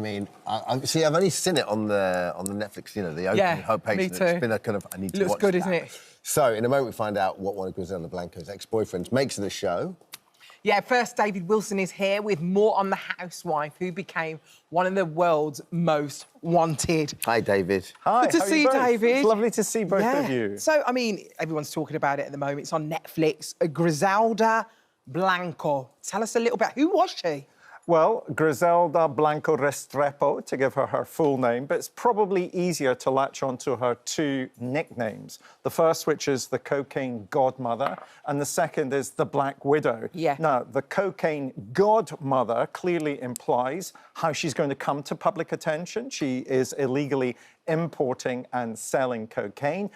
mean, see, I've only seen it on the Netflix, you know, the opening homepage. Me too. It's been a kind of, I need to watch Looks good, that. isn't it? So, in a moment, we find out what one of Griselda Blanco's ex-boyfriends makes of the show. Yeah, first, David Wilson is here with more on the housewife who became one of the world's most wanted. Hi, David. Hi, Good to see you, David. It's lovely to see both of you. So, I mean, everyone's talking about it at the moment. It's on Netflix. Griselda Blanco. Tell us a little bit. Who was she? Well, Griselda Blanco Restrepo, to give her her full name, but it's probably easier to latch onto her two nicknames. The first, which is the cocaine godmother, and the second is the Black Widow. Yeah. Now, the cocaine godmother clearly implies how she's going to come to public attention. She is illegally importing and selling cocaine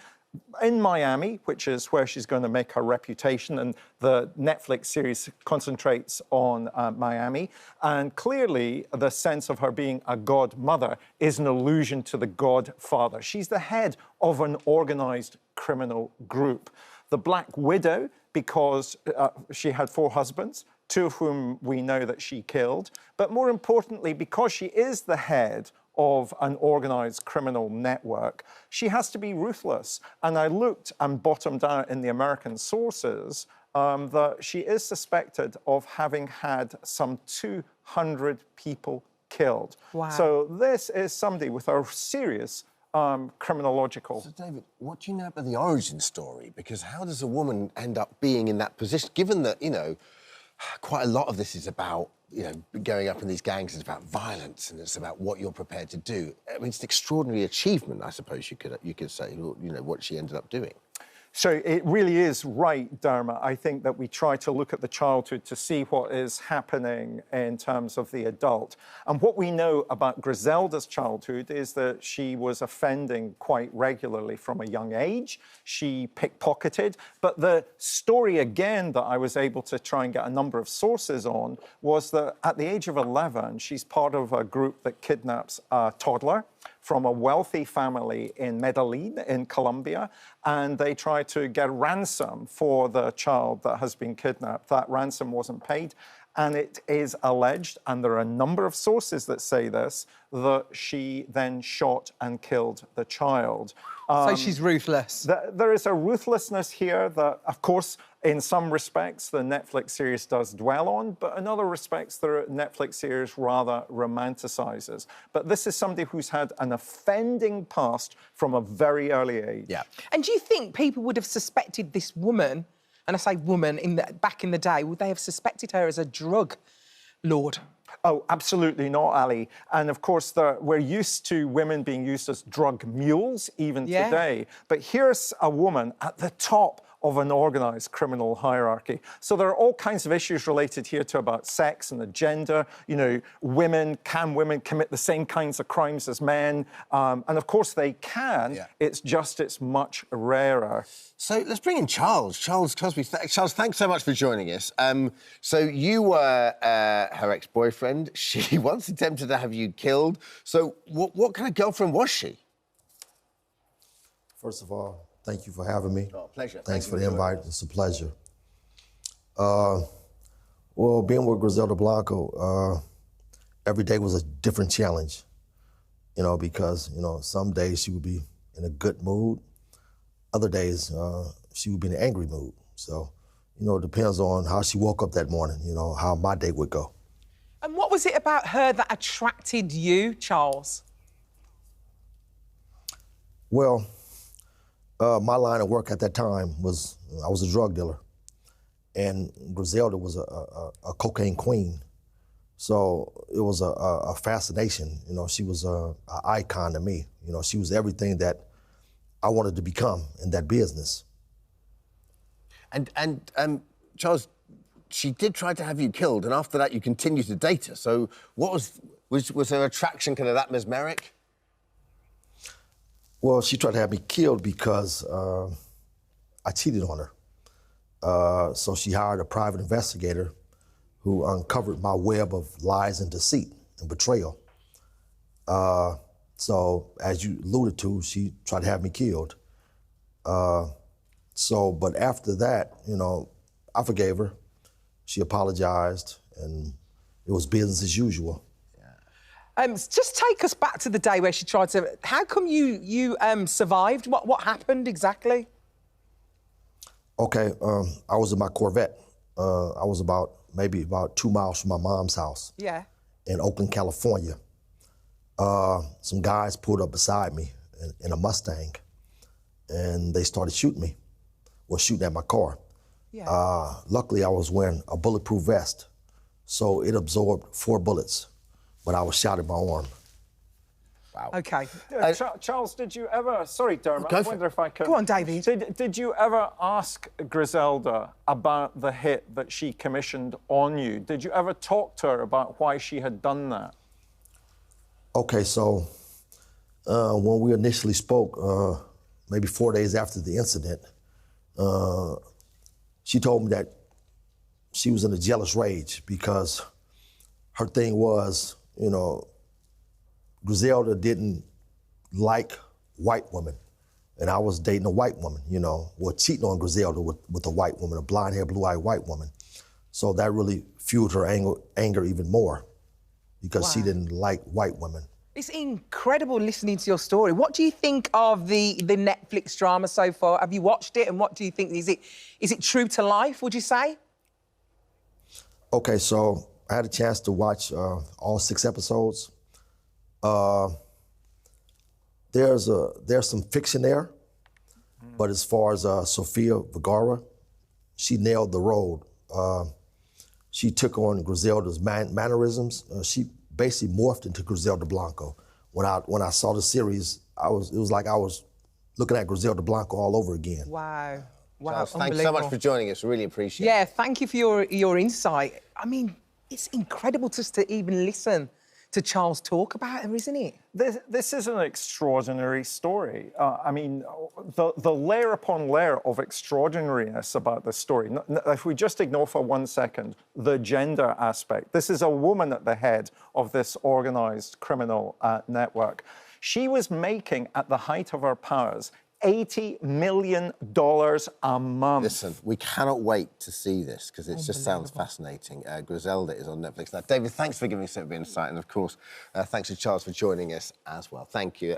in Miami, which is where she's going to make her reputation, and the Netflix series concentrates on Miami. And clearly, the sense of her being a godmother is an allusion to the godfather. She's the head of an organised criminal group. The Black Widow, because she had 4 husbands, 2 of whom we know that she killed, but more importantly, because she is the head of an organised criminal network, she has to be ruthless. And I looked and bottomed out in the American sources that she is suspected of having had some 200 people killed. Wow. So this is somebody with a serious criminological... So, David, what do you know about the origin story? Because how does a woman end up being in that position, given that, you know, quite a lot of this is about, you know, going up in these gangs is about violence and it's about what you're prepared to do. I mean, it's an extraordinary achievement, I suppose you could say, you know, what she ended up doing. So it really is right, Dermot. I think that we try to look at the childhood to see what is happening in terms of the adult. And what we know about Griselda's childhood is that she was offending quite regularly from a young age. She pickpocketed. But the story, again, that I was able to try and get a number of sources on was that at the age of 11, she's part of a group that kidnaps a toddler from a wealthy family in Medellin, in Colombia, and they try to get ransom for the child that has been kidnapped. That ransom wasn't paid, and it is alleged, and there are a number of sources that say this, that she then shot and killed the child. So she's ruthless. There is a ruthlessness here that, of course, in some respects, the Netflix series does dwell on, but in other respects, the Netflix series rather romanticizes. But this is somebody who's had an offending past from a very early age. Yeah. And do you think people would have suspected this woman, and I say woman, back in the day, would they have suspected her as a drug lord? Oh, absolutely not, Ali. And of course, we're used to women being used as drug mules even today. But here's a woman at the top of an organised criminal hierarchy. So there are all kinds of issues related here to about sex and the gender. You know, can women commit the same kinds of crimes as men? And of course they can. Yeah. It's much rarer. So let's bring in Charles Cosby. Charles, thanks so much for joining us. So you were her ex-boyfriend. She once attempted to have you killed. So what kind of girlfriend was she? First of all, thank you for having me. Oh, pleasure. Thanks for the invite. It's a pleasure. Well, being with Griselda Blanco, every day was a different challenge, you know, because, you know, some days she would be in a good mood. Other days, she would be in an angry mood. So, you know, it depends on how she woke up that morning, you know, how my day would go. And what was it about her that attracted you, Charles? Well, my line of work at that time was, I was a drug dealer, and Griselda was a cocaine queen. So it was a fascination. You know, she was an icon to me. You know, she was everything that I wanted to become in that business. And Charles, she did try to have you killed, and after that you continued to date her. So what was her attraction kind of that mesmeric? Well, she tried to have me killed because I cheated on her. So she hired a private investigator who uncovered my web of lies and deceit and betrayal. So, as you alluded to, she tried to have me killed. But after that, you know, I forgave her. She apologized, and it was business as usual. Just take us back to the day where she tried to... How come you survived? What happened exactly? Okay, I was in my Corvette. I was maybe about 2 miles from my mom's house. Yeah. In Oakland, California. Some guys pulled up beside me in a Mustang, and they started shooting me. Well, shooting at my car. Yeah. Luckily, I was wearing a bulletproof vest, so it absorbed 4 bullets, but I was shot in my arm. Wow. OK. Charles, did you ever... Sorry, Dermot, I wonder if I could... Go on, David. Did you ever ask Griselda about the hit that she commissioned on you? Did you ever talk to her about why she had done that? Okay, so when we initially spoke, maybe 4 days after the incident, she told me that she was in a jealous rage because her thing was, you know, Griselda didn't like white women, and I was dating a white woman, you know, or cheating on Griselda with a white woman, a blonde-haired, blue-eyed white woman. So that really fueled her anger even more because she didn't like white women. It's incredible listening to your story. What do you think of the Netflix drama so far? Have you watched it, and what do you think? Is it true to life, would you say? Okay, so I had a chance to watch all 6 episodes. There's some fiction there, but as far as Sofia Vergara, she nailed the role. She took on Griselda's mannerisms. She basically morphed into Griselda Blanco. When I saw the series, it was like I was looking at Griselda Blanco all over again. Wow. Wow, Charles, thanks so much for joining us. Really appreciate it. Yeah, thank you for your insight. I mean, it's incredible just to even listen to Charles talk about her, isn't it? This is an extraordinary story. I mean, the layer upon layer of extraordinariness about this story, if we just ignore for 1 second the gender aspect, this is a woman at the head of this organised criminal network. She was making, at the height of her powers, $80 million a month. Listen, we cannot wait to see this because it just sounds fascinating. Griselda is on Netflix now. David, thanks for giving us a bit of insight, and of course, thanks to Charles for joining us as well. Thank you.